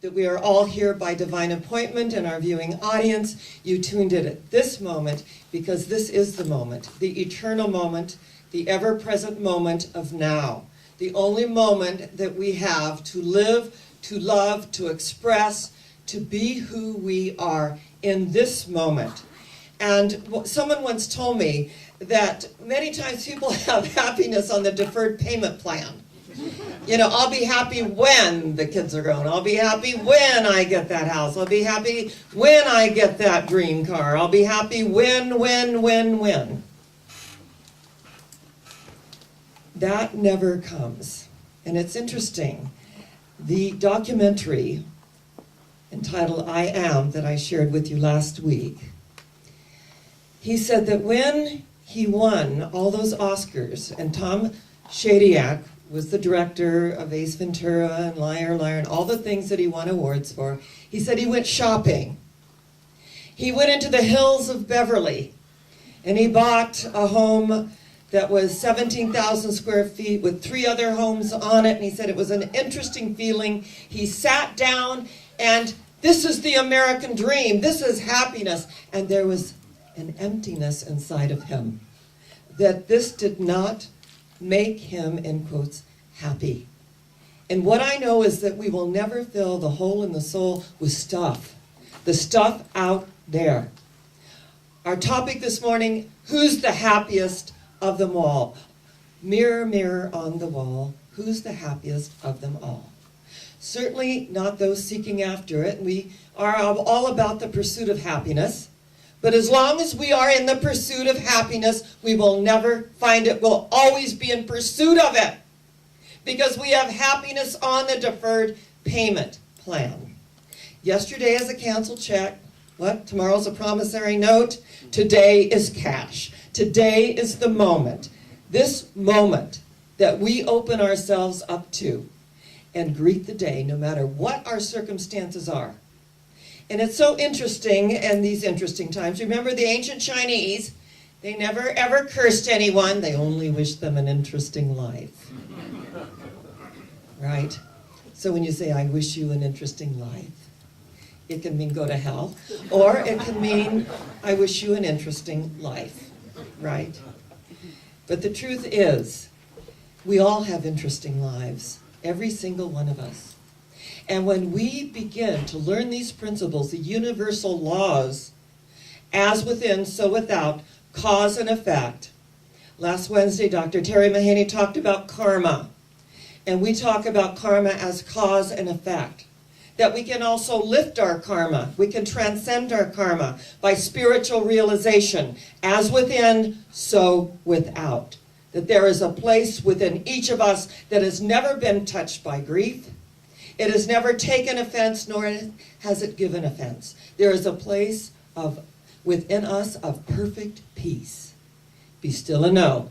That we are all here by divine appointment and our viewing audience. You tuned in at this moment because this is the moment, the eternal moment, the ever-present moment of now. The only moment that we have to live, to love, to express, to be who we are in this moment. And someone once told me that many times people have happiness on the deferred payment plan. You know, I'll be happy when the kids are grown. I'll be happy when I get that house. I'll be happy when I get that dream car. I'll be happy when. That never comes. And it's interesting. The documentary entitled I Am that I shared with you last week, he said that when he won all those Oscars, and Tom Shadyac was the director of Ace Ventura and Liar, and all the things that he won awards for, he said he went shopping. He went into the hills of Beverly, and he bought a home that was 17,000 square feet with 3 other homes on it, and he said it was an interesting feeling. He sat down, and this is the American dream. This is happiness. And there was an emptiness inside of him, that this did not make him, in quotes, happy. And what I know is that we will never fill the hole in the soul with stuff. The stuff out there. Our topic this morning, who's the happiest of them all? Mirror, mirror on the wall, who's the happiest of them all? Certainly not those seeking after it. We are all about the pursuit of happiness. But as long as we are in the pursuit of happiness, we will never find it. We'll always be in pursuit of it. Because we have happiness on the deferred payment plan. Yesterday is a canceled check. What? Tomorrow's a promissory note. Today is cash. Today is the moment. This moment that we open ourselves up to and greet the day, no matter what our circumstances are. And it's so interesting in these interesting times. Remember the ancient Chinese, they never ever cursed anyone. They only wished them an interesting life. Right? So when you say, I wish you an interesting life, it can mean go to hell. Or it can mean, I wish you an interesting life. Right? But the truth is, we all have interesting lives. Every single one of us. And when we begin to learn these principles, the universal laws, as within, so without, cause and effect. Last Wednesday, Dr. Terry Mahaney talked about karma. And we talk about karma as cause and effect. That we can also lift our karma. We can transcend our karma by spiritual realization. As within, so without. That there is a place within each of us that has never been touched by grief. It has never taken offense, nor has it given offense. There is a place within us of perfect peace. Be still and know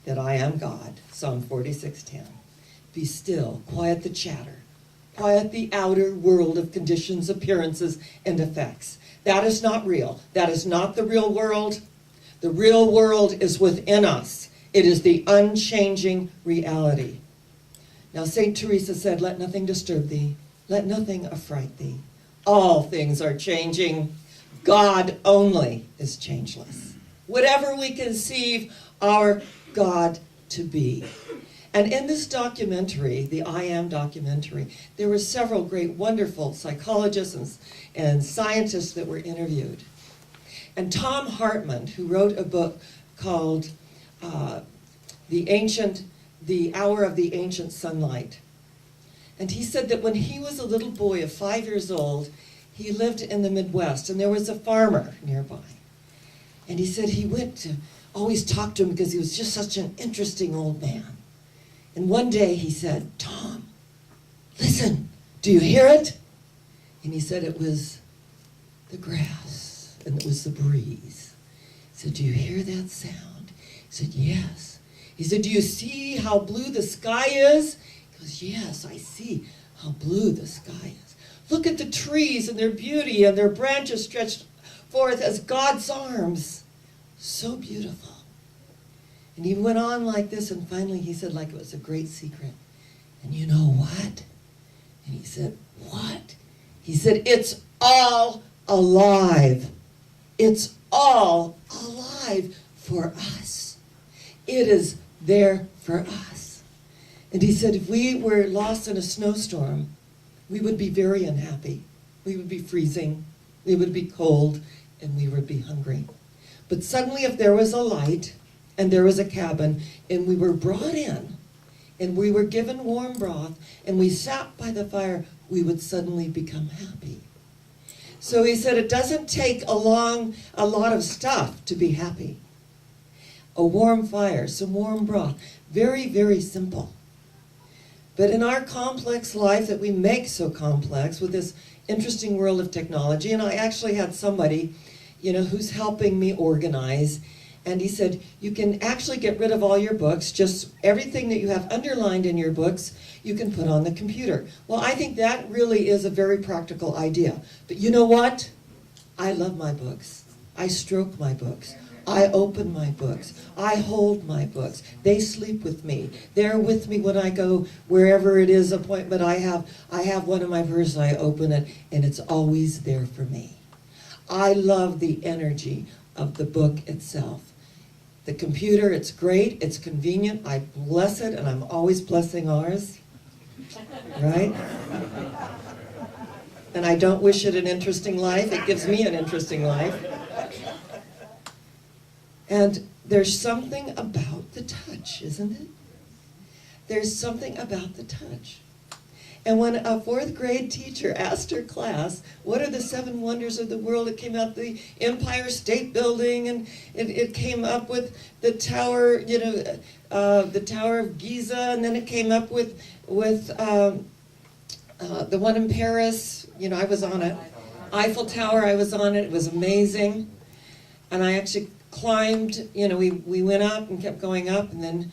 that I am God. Psalm 46:10. Be still, quiet the chatter, quiet the outer world of conditions, appearances, and effects. That is not real. That is not the real world. The real world is within us. It is the unchanging reality. Now, St. Teresa said, let nothing disturb thee. Let nothing affright thee. All things are changing. God only is changeless. Whatever we conceive our God to be. And in this documentary, the I Am documentary, there were several great, wonderful psychologists and scientists that were interviewed. And Tom Hartman, who wrote a book called The Hour of the Ancient Sunlight. And he said that when he was a little boy of 5 years old, he lived in the Midwest, and there was a farmer nearby. And he said he went to always talk to him because he was just such an interesting old man. And one day he said, Tom, listen, do you hear it? And he said it was the grass, and it was the breeze. He said, do you hear that sound? He said, yes. He said, do you see how blue the sky is? He goes, yes, I see how blue the sky is. Look at the trees and their beauty and their branches stretched forth as God's arms. So beautiful. And he went on like this, and finally he said, like it was a great secret. And you know what? And he said, what? He said, it's all alive. It's all alive for us. It is there for us. And he said, if we were lost in a snowstorm, we would be very unhappy. We would be freezing, we would be cold, and we would be hungry. But suddenly if there was a light, and there was a cabin, and we were brought in, and we were given warm broth, and we sat by the fire, we would suddenly become happy. So he said it doesn't take a lot of stuff to be happy. A warm fire, some warm broth, very, very simple. But in our complex life that we make so complex with this interesting world of technology, and I actually had somebody, who's helping me organize, and he said, you can actually get rid of all your books, just everything that you have underlined in your books, you can put on the computer. Well, I think that really is a very practical idea. But you know what? I love my books. I stroke my books. I open my books. I hold my books. They sleep with me. They're with me when I go wherever it is appointment I have. I have one in my purse, I open it, and it's always there for me. I love the energy of the book itself. The computer, it's great, it's convenient, I bless it, and I'm always blessing ours, right? And I don't wish it an interesting life, it gives me an interesting life. And there's something about the touch, isn't it? There's something about the touch. And when a 4th grade teacher asked her class, what are the 7 wonders of the world? It came out the Empire State Building, and it came up with the tower, the Tower of Giza, and then it came up with the one in Paris. I was on it. Eiffel Tower, I was on it. It was amazing. And I actually climbed, we went up and kept going up, and then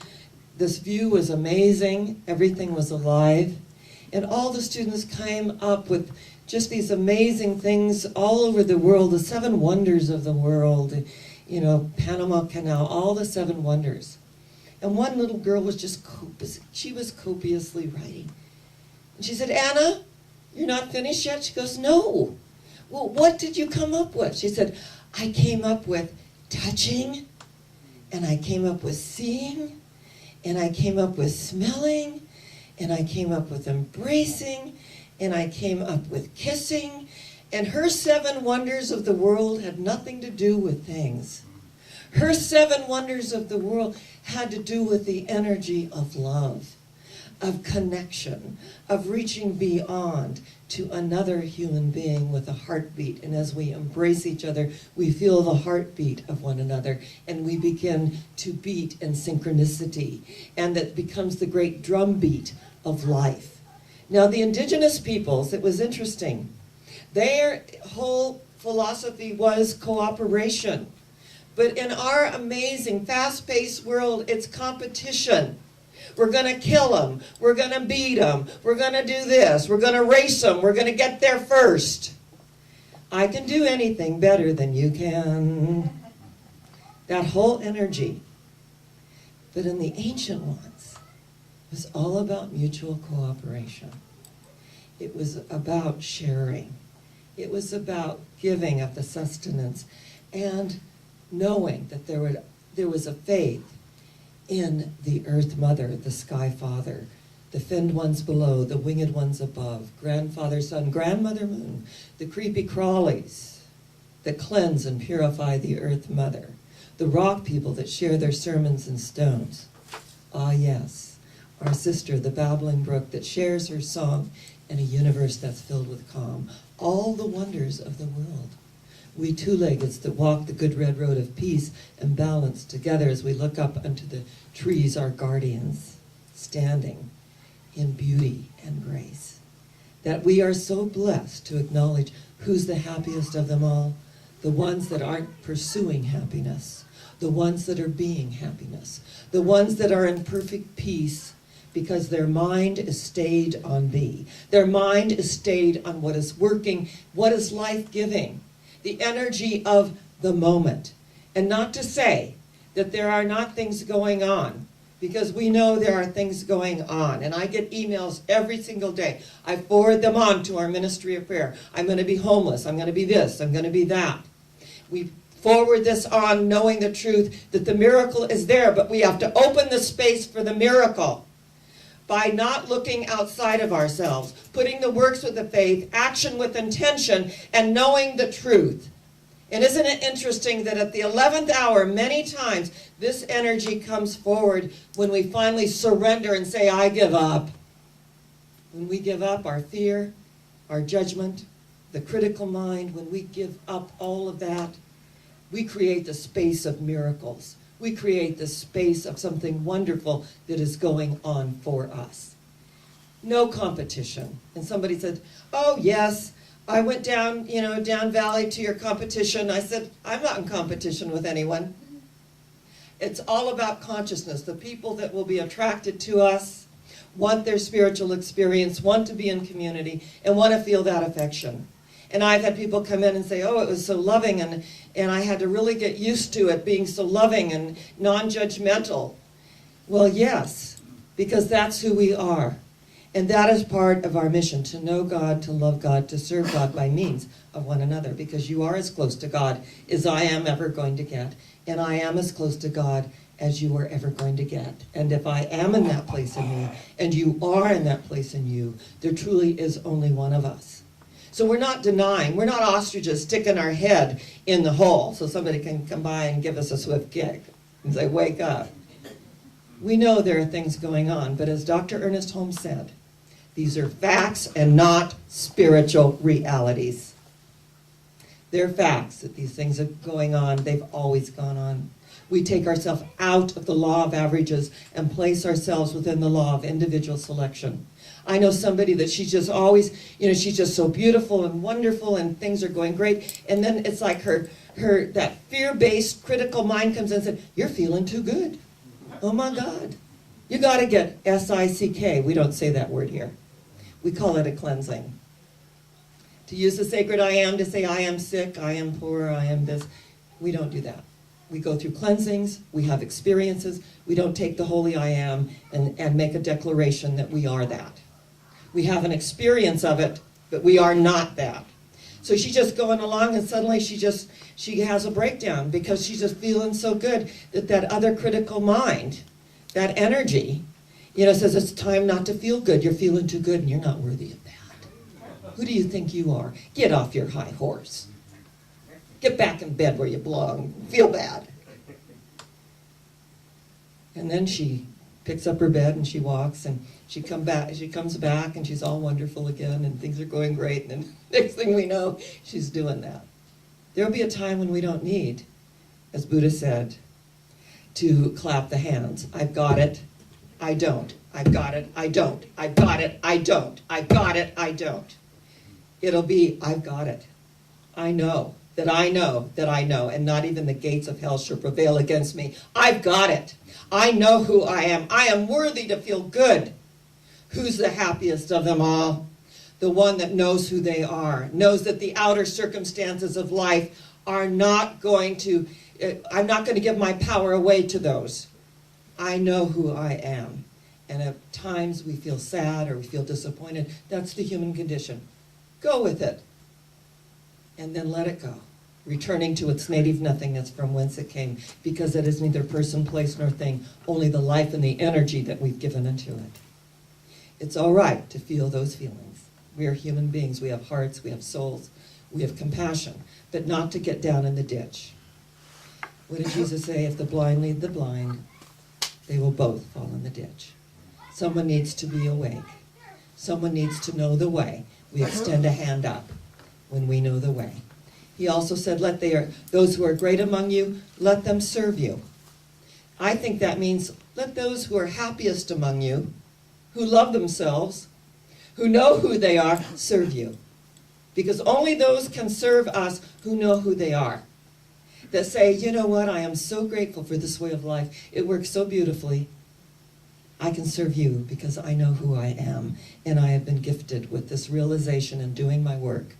this view was amazing. Everything was alive. And all the students came up with just these amazing things all over the world, the 7 wonders of the world, Panama Canal, all the 7 wonders. And one little girl was just copiously writing. And she said, Anna, you're not finished yet? She goes, no. Well, what did you come up with? She said, I came up with touching, and I came up with seeing, and I came up with smelling, and I came up with embracing, and I came up with kissing, and her 7 wonders of the world had nothing to do with things. Her 7 wonders of the world had to do with the energy of love, of connection, of reaching beyond to another human being with a heartbeat. And as we embrace each other, we feel the heartbeat of one another, and we begin to beat in synchronicity. And that becomes the great drumbeat of life. Now, the indigenous peoples, it was interesting. Their whole philosophy was cooperation. But in our amazing, fast-paced world, it's competition. We're going to kill them. We're going to beat them. We're going to do this. We're going to race them. We're going to get there first. I can do anything better than you can. That whole energy. But in the ancient ones, it was all about mutual cooperation. It was about sharing. It was about giving of the sustenance and knowing that there was a faith in the earth mother, the sky father, the finned ones below, the winged ones above, grandfather sun, grandmother moon, the creepy crawlies that cleanse and purify the earth mother, the rock people that share their sermons in stones. Ah yes, our sister, the babbling brook that shares her song in a universe that's filled with calm. All the wonders of the world. We 2-leggeds that walk the good red road of peace and balance together as we look up unto the trees, our guardians, standing in beauty and grace. That we are so blessed to acknowledge who's the happiest of them all. The ones that aren't pursuing happiness. The ones that are being happiness. The ones that are in perfect peace because their mind is stayed on thee. Their mind is stayed on what is working, what is life-giving. The energy of the moment. And not to say that there are not things going on, because we know there are things going on. And I get emails every single day. I forward them on to our ministry of prayer. I'm going to be homeless. I'm going to be this. I'm going to be that. We forward this on knowing the truth that the miracle is there, but we have to open the space for the miracle by not looking outside of ourselves, putting the works with the faith, action with intention, and knowing the truth. And isn't it interesting that at the 11th hour, many times, this energy comes forward when we finally surrender and say, I give up. When we give up our fear, our judgment, the critical mind, when we give up all of that, we create the space of miracles. We create the space of something wonderful that is going on for us. No competition. And somebody said, oh yes, I went down, down valley to your competition. I said, I'm not in competition with anyone. It's all about consciousness. The people that will be attracted to us want their spiritual experience, want to be in community, and want to feel that affection. And I've had people come in and say, oh, it was so loving, and I had to really get used to it being so loving and non-judgmental. Well, yes, because that's who we are. And that is part of our mission, to know God, to love God, to serve God by means of one another, because you are as close to God as I am ever going to get, and I am as close to God as you are ever going to get. And if I am in that place in me, and you are in that place in you, there truly is only one of us. So we're not denying, we're not ostriches sticking our head in the hole so somebody can come by and give us a swift kick and say, wake up. We know there are things going on, but as Dr. Ernest Holmes said, these are facts and not spiritual realities. They're facts that these things are going on. They've always gone on. We take ourselves out of the law of averages and place ourselves within the law of individual selection. I know somebody that she's just always, she's just so beautiful and wonderful and things are going great. And then it's like her that fear-based critical mind comes in and says, you're feeling too good. Oh my God. You got to get S-I-C-K. We don't say that word here. We call it a cleansing. To use the sacred I am to say I am sick, I am poor, I am this. We don't do that. We go through cleansings, we have experiences. We don't take the holy I am and make a declaration that we are that. We have an experience of it, but we are not that. So she's just going along and suddenly she has a breakdown because she's just feeling so good that other critical mind, that energy, says it's time not to feel good. You're feeling too good and you're not worthy of that. Who do you think you are? Get off your high horse. Get back in bed where you belong. Feel bad. And then she picks up her bed and she walks and she comes back and she's all wonderful again and things are going great. And then next thing we know, she's doing that. There'll be a time when we don't need, as Buddha said, to clap the hands. I've got it. I don't. I've got it. I don't. I've got it. I don't. I've got it. I don't. It'll be, I've got it. I know that I know that I know, and not even the gates of hell shall prevail against me. I've got it. I know who I am. I am worthy to feel good. Who's the happiest of them all? The one that knows who they are, knows that the outer circumstances of life are not going to, I'm not going to give my power away to those. I know who I am. And at times we feel sad or we feel disappointed. That's the human condition. Go with it. And then let it go, returning to its native nothingness from whence it came, because it is neither person, place, nor thing, only the life and the energy that we've given into it. It's all right to feel those feelings. We are human beings. We have hearts, we have souls, we have compassion, but not to get down in the ditch. What did Jesus say? If the blind lead the blind, they will both fall in the ditch. Someone needs to be awake. Someone needs to know the way. We extend a hand up when we know the way. He also said, those who are great among you, let them serve you. I think that means let those who are happiest among you, who love themselves, who know who they are, serve you. Because only those can serve us who know who they are. That say, you know what, I am so grateful for this way of life. It works so beautifully. I can serve you because I know who I am, and I have been gifted with this realization in doing my work.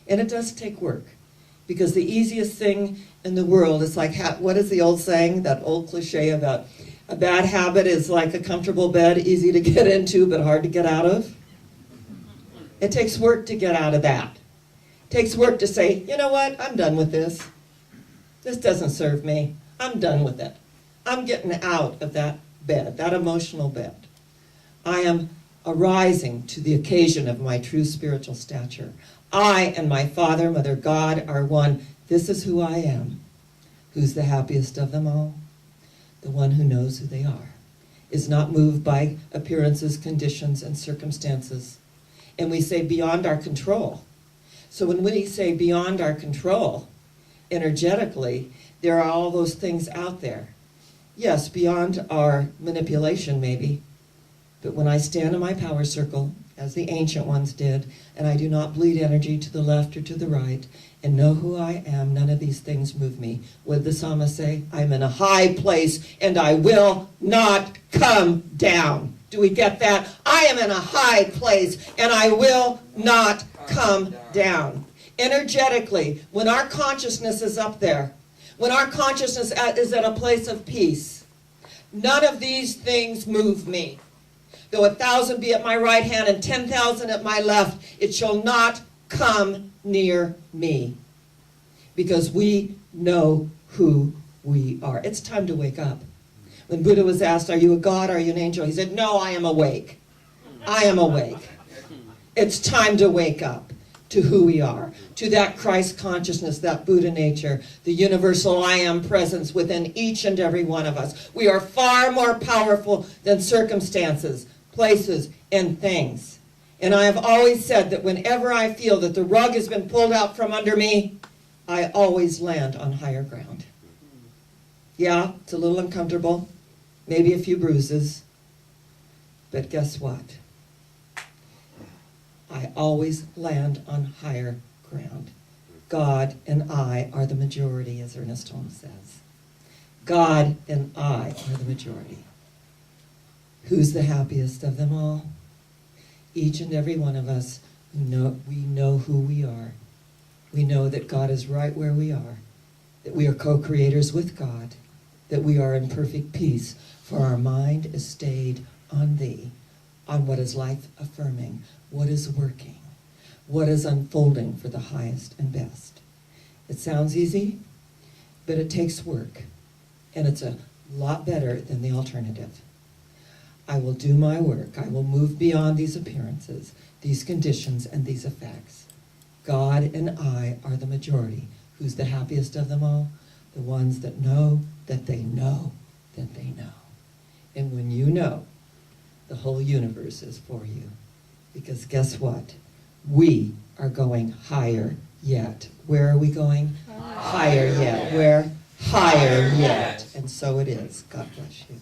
And it does take work, because the easiest thing in the world is like, what is the old saying, that old cliche about A bad habit is like a comfortable bed, easy to get into but hard to get out of. It takes work to get out of that. It takes work to say, you know what, I'm done with this. This doesn't serve me. I'm done with it. I'm getting out of that bed, that emotional bed. I am arising to the occasion of my true spiritual stature. I and my Father, Mother God are one. This is who I am. Who's the happiest of them all? The one who knows who they are, is not moved by appearances, conditions, and circumstances. And we say beyond our control. So when we say beyond our control, energetically, there are all those things out there. Yes, beyond our manipulation maybe, but when I stand in my power circle, as the ancient ones did, and I do not bleed energy to the left or to the right, and know who I am, none of these things move me. What did the psalmist say? I'm in a high place, and I will not come down. Do we get that? I am in a high place, and I will not come down. Energetically, when our consciousness is up there, when our consciousness is at a place of peace, none of these things move me. Though 1,000 be at my right hand and 10,000 at my left, it shall not come near me. Because we know who we are. It's time to wake up. When Buddha was asked, are you a god, are you an angel? He said, no, I am awake. I am awake. It's time to wake up to who we are, to that Christ consciousness, that Buddha nature, the universal I am presence within each and every one of us. We are far more powerful than circumstances, places, and things. And I have always said that whenever I feel that the rug has been pulled out from under me, I always land on higher ground. Yeah, it's a little uncomfortable, maybe a few bruises, but guess what? I always land on higher ground. God and I are the majority, as Ernest Holmes says. God and I are the majority. Who's the happiest of them all? Each and every one of us who we know who we are. We know that God is right where we are, that we are co-creators with God, that we are in perfect peace, for our mind is stayed on Thee, on what is life-affirming, what is working, what is unfolding for the highest and best. It sounds easy, but it takes work, and it's a lot better than the alternative. I will do my work. I will move beyond these appearances, these conditions, and these effects. God and I are the majority. Who's the happiest of them all? The ones that know that they know that they know. And when you know, the whole universe is for you. Because guess what? We are going higher yet. Where are we going? Higher yet. Where? Higher yet. And so it is. God bless you.